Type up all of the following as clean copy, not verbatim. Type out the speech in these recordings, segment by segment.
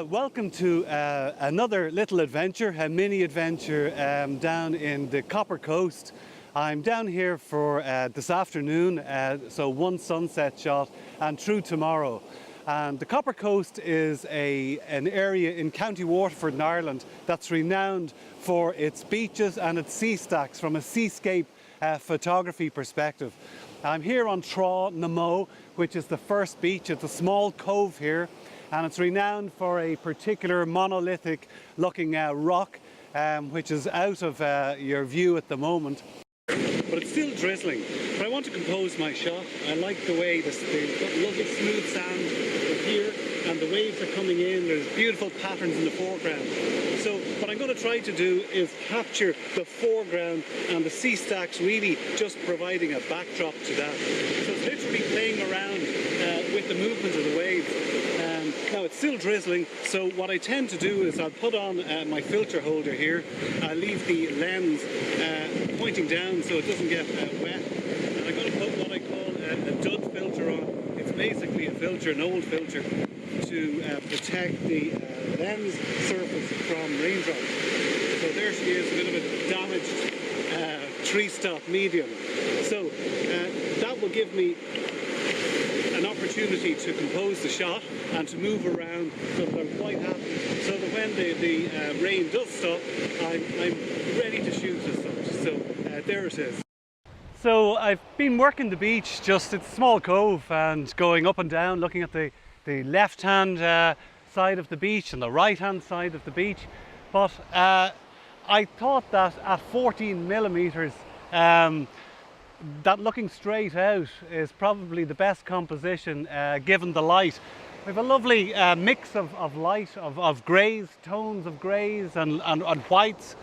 Welcome to another little adventure, a mini adventure down in the Copper Coast. I'm down here for this afternoon, so one sunset shot and through tomorrow. And the Copper Coast is an area in County Waterford in Ireland that's renowned for its beaches and its sea stacks from a seascape photography perspective. I'm here on Trá na Mó, which is the first beach. It's a small cove here, and it's renowned for a particular monolithic looking rock which is out of your view at the moment. But it's still drizzling. But I want to compose my shot. I like the way the lovely smooth sand here, and the waves are coming in. There's beautiful patterns in the foreground. So what I'm going to try to do is capture the foreground and the sea stacks, really just providing a backdrop to that. So it's literally playing around with the movement of the waves. Now it's still drizzling, so what I tend to do is I'll put on my filter holder here. I leave the lens pointing down so it doesn't get wet, and I'm going to put what I call a dud filter on. It's basically a filter, an old filter, to protect the lens surface from raindrops. So there she is, a bit of a damaged tree stop medium. So that will give me an opportunity to compose the shot and to move around so that I'm quite happy, so that when the rain does stop, I'm ready to shoot as such. So there it is. So I've been working the beach, just it's a small cove, and going up and down, looking at the left hand side of the beach and the right hand side of the beach. But I thought that at 14 millimeters that looking straight out is probably the best composition given the light. We have a lovely mix of light, of greys, tones of greys and whites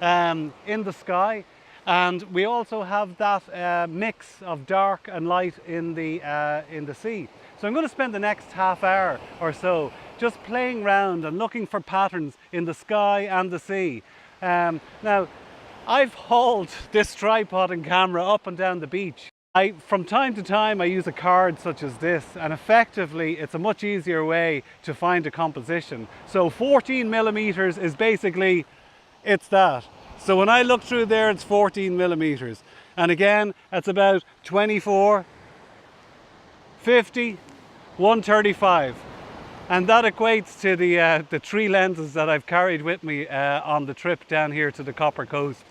in the sky, and we also have that mix of dark and light in the sea. So I'm going to spend the next half hour or so just playing around and looking for patterns in the sky and the sea. Now, I've hauled this tripod and camera up and down the beach. From time to time I use a card such as this, and effectively it's a much easier way to find a composition. So 14 millimeters is basically, it's that. So when I look through there, it's 14 millimeters. And again, it's about 24, 50, 135. And that equates to the three lenses that I've carried with me on the trip down here to the Copper Coast.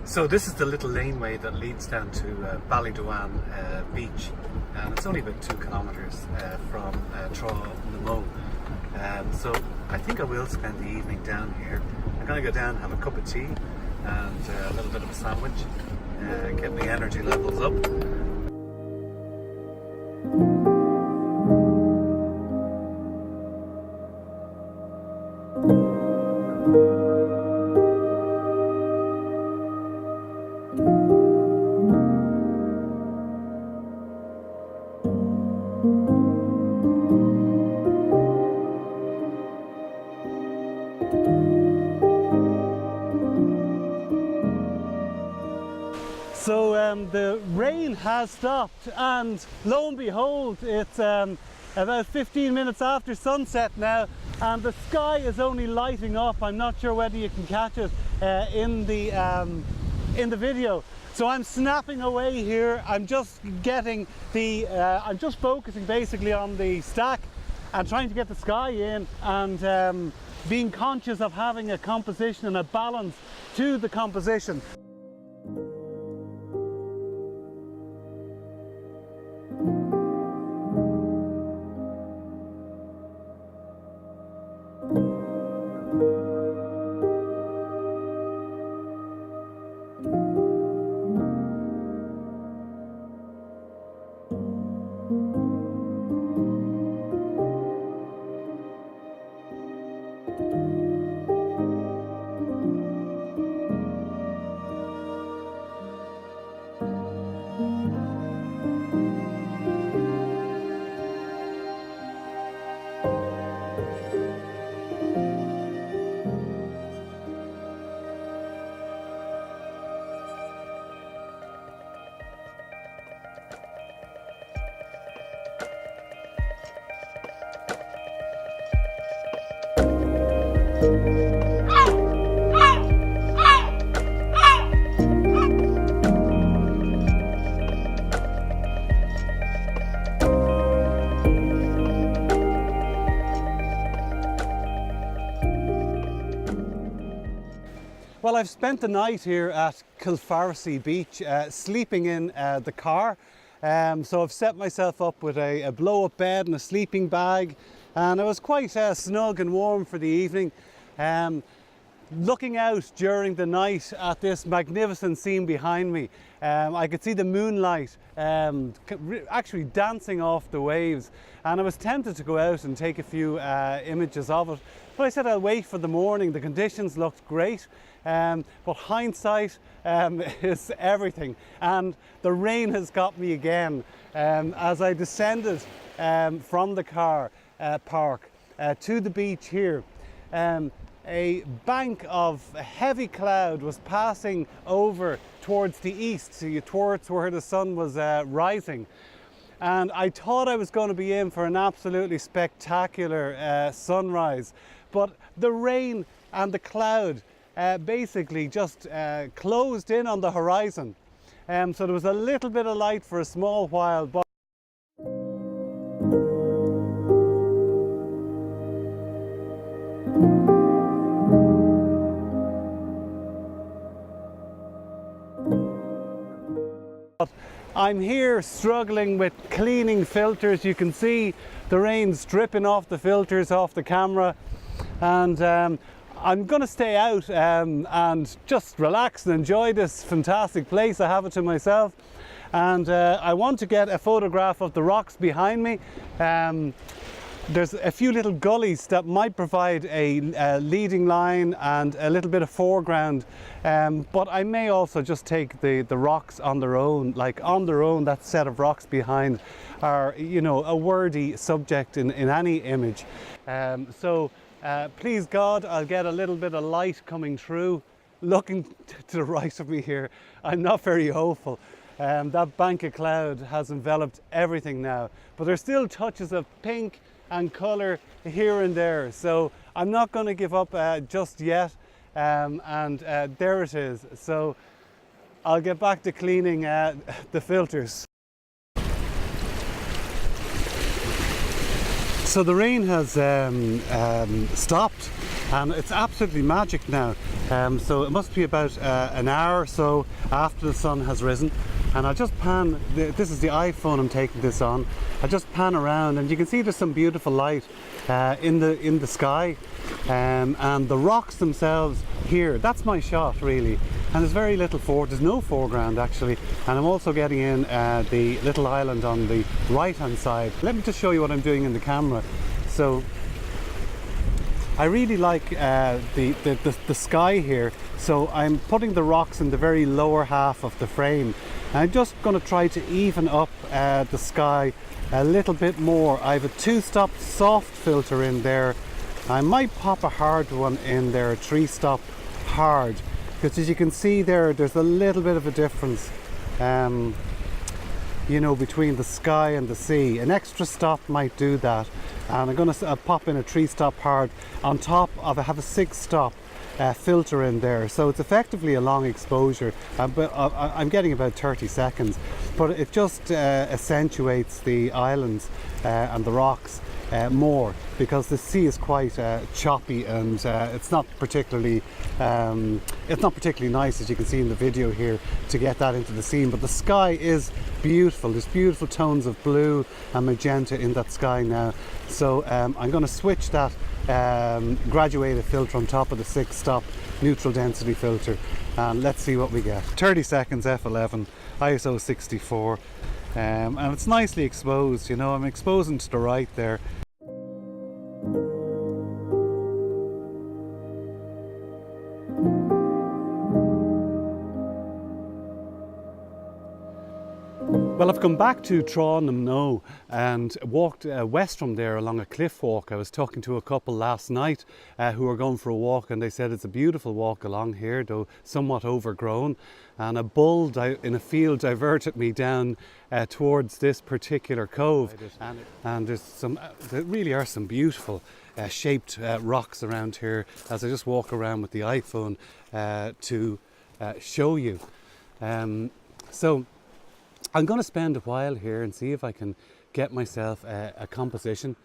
So this is the little laneway that leads down to Ballydowan beach, and it's only about 2 kilometres from Trá na Mó. So I think I will spend the evening down here. I'm going to go down and have a cup of tea and a little bit of a sandwich, get my energy levels up. So the rain has stopped, and lo and behold, it's about 15 minutes after sunset now, and the sky is only lighting up. I'm not sure whether you can catch it in the video. So I'm snapping away here. I'm just getting I'm just focusing basically on the stack and trying to get the sky in, and being conscious of having a composition and a balance to the composition. Well, I've spent the night here at Kilfarcy Beach, sleeping in the car. So I've set myself up with a blow-up bed and a sleeping bag, and it was quite snug and warm for the evening. Looking out during the night at this magnificent scene behind me, I could see the moonlight actually dancing off the waves, and I was tempted to go out and take a few images of it, but I said I'll wait for the morning. The conditions looked great, but hindsight is everything, and the rain has got me again. As I descended from the car park to the beach here, a bank of heavy cloud was passing over towards the east, towards where the sun was rising. And I thought I was going to be in for an absolutely spectacular sunrise, but the rain and the cloud basically just closed in on the horizon. So there was a little bit of light for a small while, but I'm here struggling with cleaning filters. You can see the rain's dripping off the filters off the camera, and I'm going to stay out and just relax and enjoy this fantastic place. I have it to myself, and I want to get a photograph of the rocks behind me. There's a few little gullies that might provide a leading line and a little bit of foreground, but I may also just take the rocks on their own. Like on their own, that set of rocks behind are, you know, a worthy subject in any image. Please God, I'll get a little bit of light coming through. Looking to the right of me here, I'm not very hopeful. That bank of cloud has enveloped everything now, but there's still touches of pink and colour here and there, so I'm not going to give up just yet, and there it is. So I'll get back to cleaning the filters. So the rain has stopped, and it's absolutely magic now. So it must be about an hour or so after the sun has risen, and I'll just pan. This is the iPhone I'm taking this on. I just pan around, and you can see there's some beautiful light in the sky, and the rocks themselves here. That's my shot really, and there's very little there's no foreground actually, and I'm also getting in the little island on the right hand side. Let me just show you what I'm doing in the camera. So I really like the sky here, so I'm putting the rocks in the very lower half of the frame. I'm just going to try to even up the sky a little bit more. I have a 2-stop soft filter in there. I might pop a hard one in there, a 3-stop hard, because as you can see there's a little bit of a difference, you know, between the sky and the sea. An extra stop might do that, and I'm going to pop in a 3-stop hard on top of. I have a 6-stop filter in there, so it's effectively a long exposure, but I'm getting about 30 seconds, but it just accentuates the islands and the rocks more, because the sea is quite choppy, and it's not particularly nice, as you can see in the video here, to get that into the scene. But the sky is beautiful. There's beautiful tones of blue and magenta in that sky now. So I'm going to switch that graduated filter on top of the 6-stop neutral density filter, and let's see what we get. 30 seconds f11 ISO 64, and it's nicely exposed. You know, I'm exposing to the right there. Well, I've come back to Tránamno and walked west from there along a cliff walk. I was talking to a couple last night who were going for a walk, and they said it's a beautiful walk along here, though somewhat overgrown. And a bull in a field diverted me down towards this particular cove. And there really are some beautiful shaped rocks around here as I just walk around with the iPhone to show you. So I'm going to spend a while here and see if I can get myself a composition.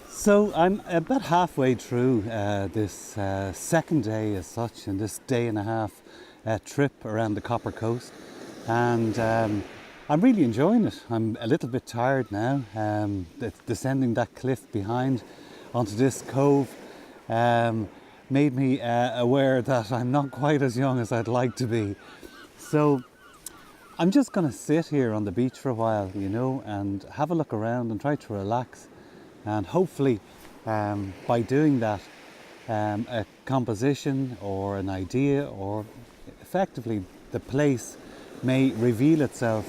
So I'm about halfway through this second day as such, and this day and a half trip around the Copper Coast, and I'm really enjoying it. I'm a little bit tired now. Descending that cliff behind onto this cove made me aware that I'm not quite as young as I'd like to be. So I'm just going to sit here on the beach for a while, you know, and have a look around and try to relax. And hopefully by doing that, a composition or an idea or effectively the place may reveal itself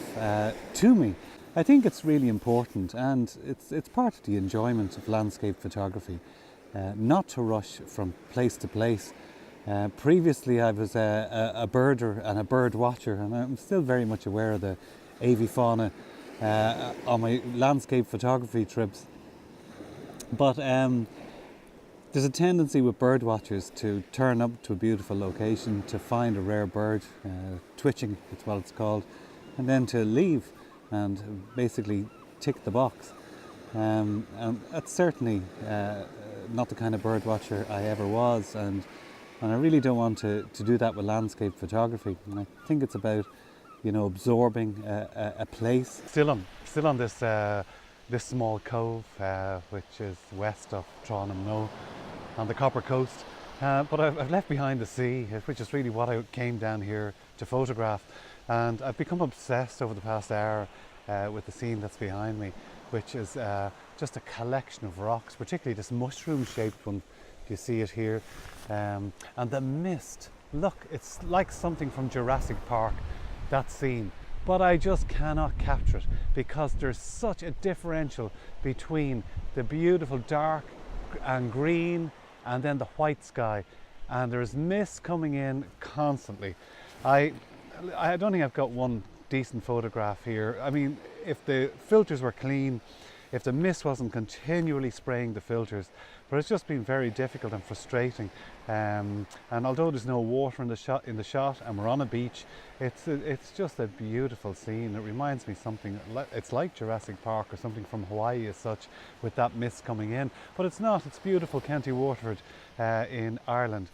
to me. I think it's really important, and it's part of the enjoyment of landscape photography, not to rush from place to place. Previously I was a birder and a bird watcher, and I'm still very much aware of the avifauna on my landscape photography trips. But there's a tendency with bird watchers to turn up to a beautiful location, to find a rare bird, twitching, it's what it's called, and then to leave and basically tick the box. And that's certainly not the kind of bird watcher I ever was, and I really don't want to do that with landscape photography. And I think it's about, you know, absorbing a place. Still on this small cove, which is west of Tránaimh on the Copper Coast. But I've left behind the sea, which is really what I came down here to photograph. And I've become obsessed over the past hour with the scene that's behind me, which is just a collection of rocks, particularly this mushroom-shaped one. You see it here. And the mist, look, it's like something from Jurassic Park, that scene. But I just cannot capture it because there's such a differential between the beautiful dark and green and then the white sky, and there's mist coming in constantly. I don't think I've got one decent photograph here. I mean, if the filters were clean, if the mist wasn't continually spraying the filters, but it's just been very difficult and frustrating. And although there's no water in the shot, and we're on a beach, it's just a beautiful scene. It reminds me something. It's like Jurassic Park or something from Hawaii as such, with that mist coming in. But it's not. It's beautiful County Waterford in Ireland.